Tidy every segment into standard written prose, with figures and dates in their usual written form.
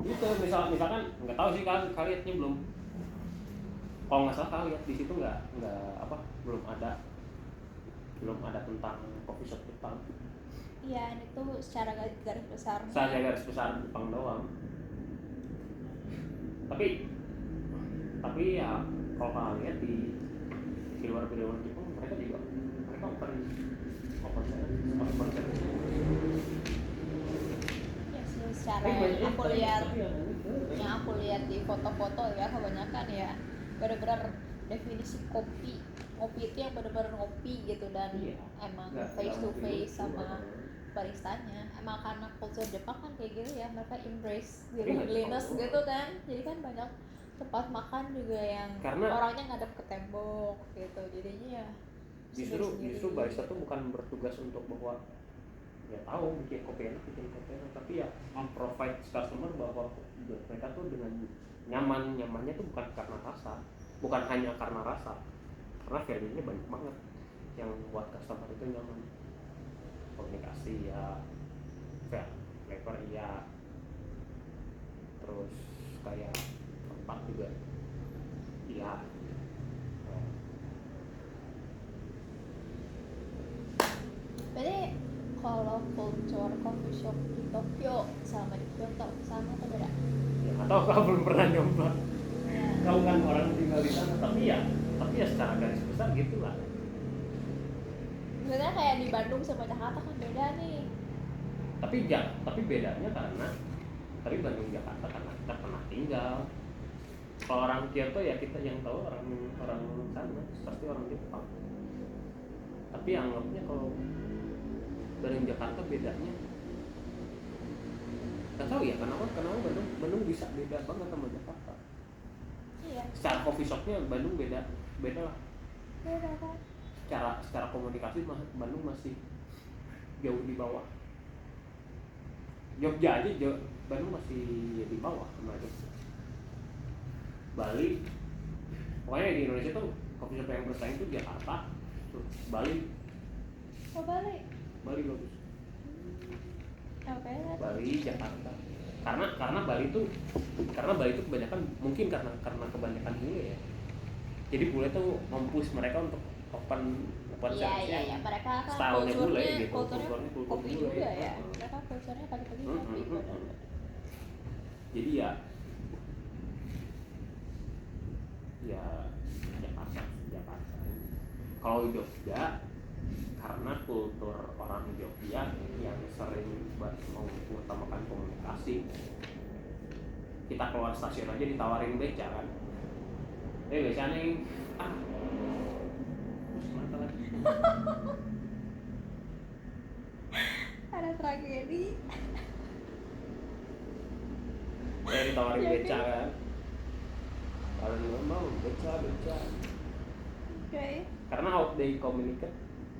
Itu misalkan nggak tahu sih kaliannya belum, kalau nggak salah kalian di situ nggak apa belum ada tentang coffee shop Jepang. Iya, itu secara garis besar. Saja garis besar Jepang doang. Tapi ya kalau kalian lihat di luar Jepang mereka open Ya sih, secara yang aku lihat di foto-foto ya kebanyakan ya benar-benar definisi kopi itu yang benar-benar ngopi gitu, dan emang face to face sama baristanya. Emang karena culture Jepang kan kayak gitu ya, mereka embrace loneliness gitu kan, jadi kan banyak tempat makan juga yang orangnya ngadep ke tembok gitu, jadinya ya justru barista tuh bukan bertugas untuk bahwa ya tahu bikin kopi enak, tapi ya provide customer bahwa mereka tuh dengan nyamannya tuh bukan karena rasa, bukan hanya karena rasa, karena value-nya banyak banget yang buat customer itu nyaman. Komunikasi ya, flavor ya, terus kayak tempat juga ya. Berarti kalau culture coffee shop di Tokyo sama di Kyoto sama atau beda? Ya atau kau belum pernah nyoba. Kau kan orang tinggal di sana, tapi ya secara garis besar gitulah. Sebenarnya kayak di Bandung sama Jakarta kan beda nih. Tapi bedanya karena Bandung Jakarta karena kita pernah tinggal. Kalau orang Kyoto ya kita yang tahu orang sana pasti orang Jepang. Tapi anggapnya kalau Bandung Jakarta bedanya nggak tahu ya kenapa Bandung bisa beda banget sama Jakarta. Iya. Secara coffee shopnya Bandung beda lah. Beda kan? Secara komunikasi Bandung masih jauh di bawah. Jogja aja Bandung masih di bawah sama Jogja. Bali, pokoknya di Indonesia tuh coffee shop yang bersaing tuh Jakarta, Bali. Oh, Bali bagus. Okay. Bali, Jakarta. Karena Bali tuh kebanyakan mungkin karena kebanyakan bule ya. Jadi bule tuh mempush mereka untuk open service. Iya, mereka kan stylenya bule gitu. Kulturnya kopi juga ya. Mereka kulturnya pagi-pagi kopi. Jadi ya Jakarta. Kalau Jogja karena kultur orang Jogja yang sering mengutamakan komunikasi, kita keluar stasiun aja ditawarin beca kan, beca nih terus mana lagi ada tragedi ditawarin beca kan, kalau mau beca okay. Karena how they communicate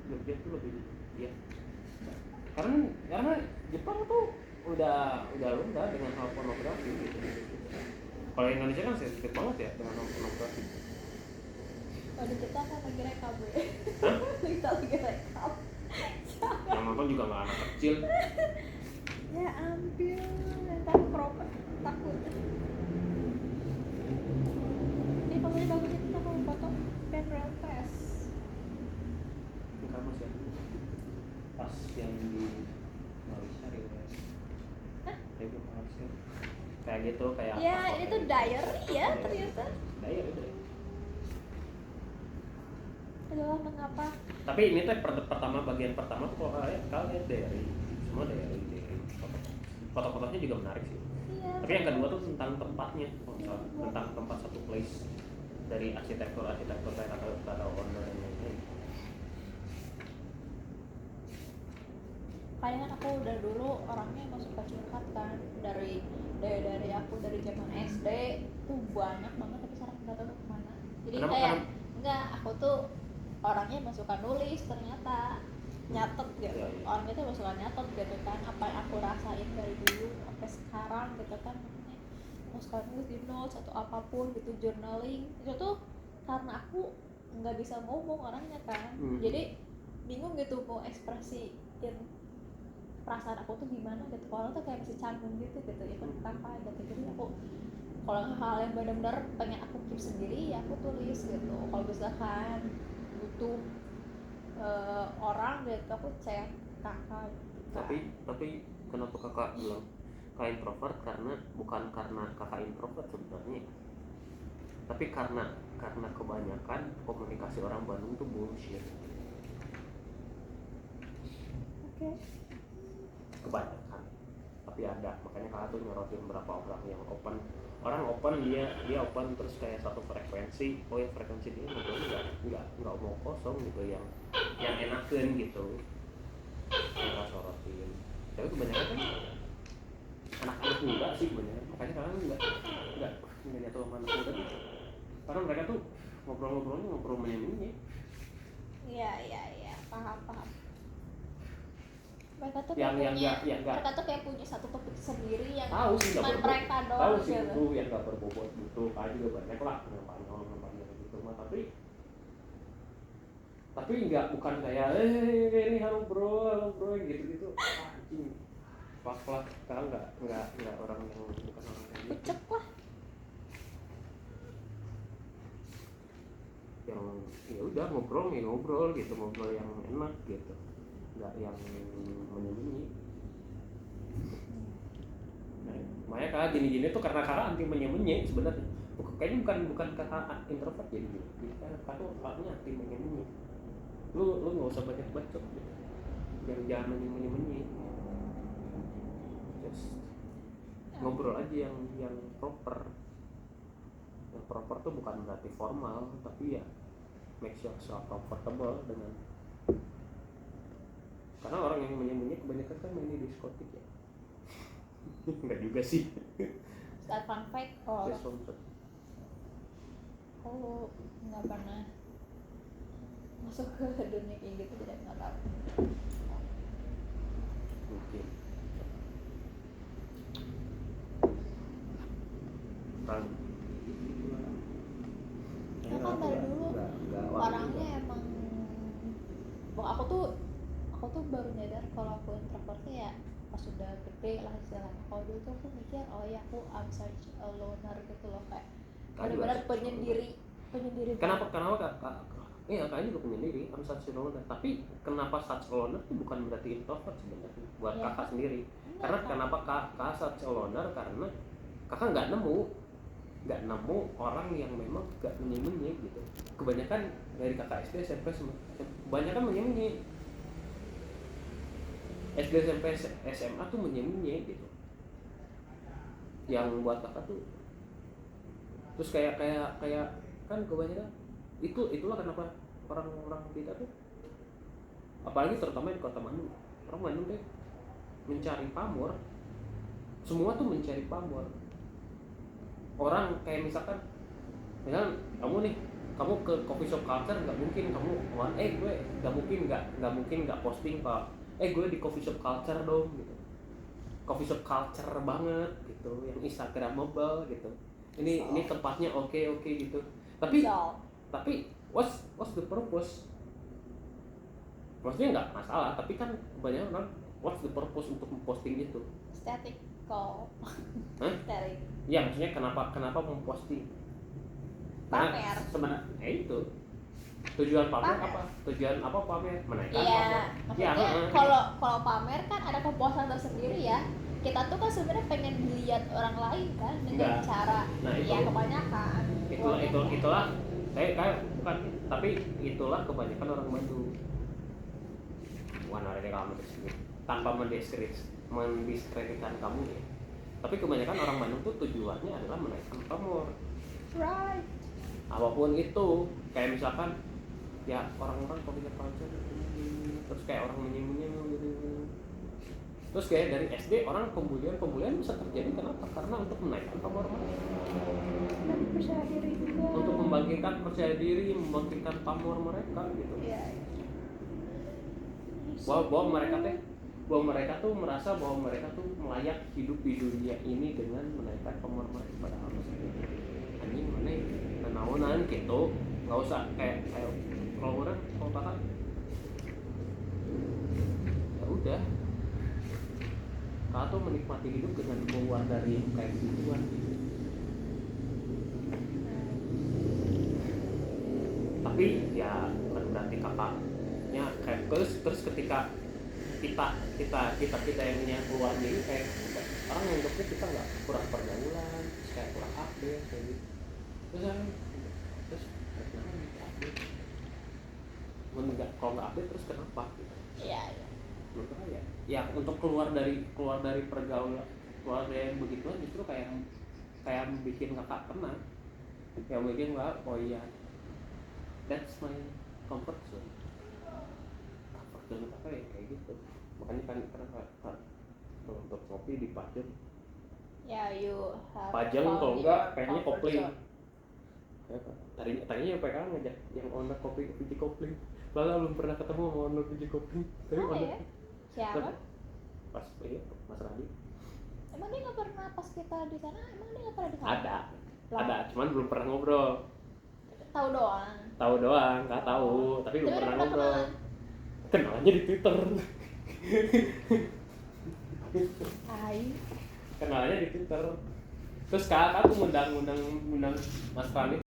Jogja tuh lebih ya, karena Jepang tuh udah lumrah dengan hal pornografi gitu. Kalau Indonesia kan sensitif banget ya dengan hal pornografi. Waduh, kita kan lagi rekam ya. Kita lagi rekam. Yang nonton juga nggak anak kecil. Ya ampun, ntar proper takut. Ini kalau bagus kita mau foto Penrel Fest. Enggak mas ya. Pas yang di Malaysia gitu ya. Hah? Itu Malaysia. Kayak gitu kayak. Ya itu diary ya ternyata. Diary itu. Aduh, mengapa? Tapi ini tuh bagian pertama tuh kalau kalian diary, semua diary. Foto-fotonya juga menarik sih. Iya. Tapi yang kedua tuh tentang tempatnya, tentang tempat satu place dari arsitektur kata owner dan lain-lain. Kayaknya kan aku udah dulu orangnya emang suka curhat kan dari aku dari zaman SD tuh banyak banget, tapi sekarang nggak tahu kemana. Jadi enggak, aku tuh orangnya emang suka nulis ternyata, nyatet gitu. Orangnya tuh emang suka nyatet gitu kan, apa yang aku rasain dari dulu sampai sekarang gitu kan. Mau suka nulis di notes atau apapun gitu, journaling itu tuh karena aku nggak bisa ngomong orangnya kan. Jadi bingung gitu mau ekspresiin perasaan aku tuh gimana gitu. Kalau tuh kayak masih canggung gitu ikut kakak gitu. Jadi aku kalau hal yang benar-benar pengen aku keep sendiri ya aku tulis gitu. Kalau misalkan butuh orang gitu aku chat kakak gitu. Tapi kenapa kakak bilang kakak introvert? Karena bukan karena kakak introvert sebenarnya, tapi karena kebanyakan komunikasi orang Bandung tuh bullshit. Oke. Kebanyakan, tapi ada, makanya kakak tuh nyorotin berapa orang yang open. Orang open, dia open terus kayak satu frekuensi. Oh ya, frekuensi dia ngobrolnya nggak omong kosong gitu, yang enakeun gitu, yang sorotin. Tapi kebanyakan kan anak-anak muda sih kebanyakan, makanya kakak nggak nyatu sama anak muda gitu. Karena mereka tuh ngobrol menyemunyi. Iya, paham. Mereka tuh Yang mereka tuh kayak punya satu topik sendiri yang tahu sih cuma mereka doang. Tahu sih butuh yang nggak berbobot butuh, kayak juga banyak lah yang gitu mah. Tapi bukan kayak ini halo bro gitu anjing. Pak kan nggak orang yang bukan orang kayak gitu. Pucek lah. Yang ya udah ngobrol gitu, ngobrol yang enak gitu, nggak yang menyembunyi. Nah, makanya kakak gini tuh karena kakak anti menyembunyi sebenarnya. Kayaknya bukan kakak introvert jadi kakak tuh orangnya anti menyembunyi. Lu nggak usah banyak bacot gitu, jangan menyembunyi. Just ngobrol aja yang proper. Yang proper tuh bukan berarti formal, tapi ya make yourself comfortable dengan. Karena orang yang menyembunyi kebanyakan kan main di diskotik ya. Enggak juga sih. Start fun fact, aku nggak pernah masuk ke dunia kayak gitu, jadi nggak tahu. Mungkin kan Ya kan dari dulu orangnya emang, aku tuh baru nyadar kalau aku introvertnya ya pas sudah gede lah istilahnya. Kalau dulu tuh aku mikir ya aku I'm such a loner gitu loh, kayak benar-benar penyendiri. Kenapa kak? Iya, kayaknya juga penyendiri, I'm such a loner. Tapi kenapa such a loner itu bukan berarti introvert sebenarnya buat ya, kakak sendiri. Karena kenapa kakak such a loner? Karena kakak nggak nemu orang yang memang gak menyembunyi gitu. Kebanyakan dari kakak SD, SMP kebanyakan menyembunyi. SD, SMP, SMA tuh menyembunyi gitu. Yang buat kakak tuh terus kayak kan kebanyakan itulah kenapa orang kita tuh, apalagi terutama di kota Bandung, orang Bandung deh mencari pamor. Semua tuh mencari pamor. Orang kayak misalkan kamu ke coffee shop culture, nggak mungkin kamu gue nggak mungkin nggak posting pak gue di coffee shop culture dong gitu. Coffee shop culture banget gitu, yang instagramable gitu. Ini tempatnya oke gitu. Tapi what's the purpose? Maksudnya nggak masalah, tapi kan kebanyakan orang what's the purpose untuk memposting itu? Static call. Static. Ya maksudnya kenapa memposting? Pamer. Sebenarnya itu tujuan pamer apa? Tujuan apa pamer? Menaikkan pamer. Iya, maksudnya kalau pamer kan ada kepuasan tersendiri ya. Kita tuh kan sebenarnya pengen dilihat orang lain kan dengan cara kebanyakan. Itulah kayak bukan, tapi itulah kebanyakan orang Bandung. Bukan ada kamu tanpa mendiskreditkan kamu ya. Tapi kebanyakan orang Bandung tuh tujuannya adalah menaikkan pamor. Right. Apapun itu, kayak misalkan ya orang-orang komunitas culture terus kayak orang menyembunyi gitu. Terus kayak dari SD orang pembulian bisa terjadi kenapa? Karena untuk menaikkan pamor mereka. Dan percaya diri juga. Untuk membangkitkan percaya diri, membangkitkan pamor mereka gitu. Iya. Bahwa mereka tuh merasa bahwa mereka tuh layak hidup di dunia ini dengan menaikkan pamor mereka. Padahal anjing mana naonan gitu, nggak usah kayak kalau kakak ya udah kakak tuh menikmati hidup dengan keluar dari yang kayak gituan gitu. Tapi ya bukan berarti kakaknya kayak terus ketika kita yang keluar ini kayak orang nganggapnya kita nggak kurang pergaulan, kayak kurang update kayak gitu. Terus kenapa gitu update? Kalau nggak update terus kenapa gitu? Iya. Menurut saya ya untuk keluar dari pergaulan, keluar dari yang begituan justru kayak bikin kakak tenang, yang bikin nggak, oh iya that's my comfort zone apa ya kayak gitu. Makanya kan kalau untuk kopi di Pajang Ya, you have kalau found enggak your kayaknya comfort kopling. zone. Tadinya PK ngajak yang owner kopi biji kopling, lalu belum pernah ketemu sama owner biji kopling. Tapi Oh owner ya? Siapa? pas Mas Radi Emang dia nggak pernah pas kita di sana? Emang dia nggak pernah di sana? ada, cuman belum pernah ngobrol. Tahu doang. Nggak tahu, tapi belum pernah pernah ngobrol. Kenalannya di Twitter. Kenalannya di Twitter. Terus kakak tuh ngundang Mas Rani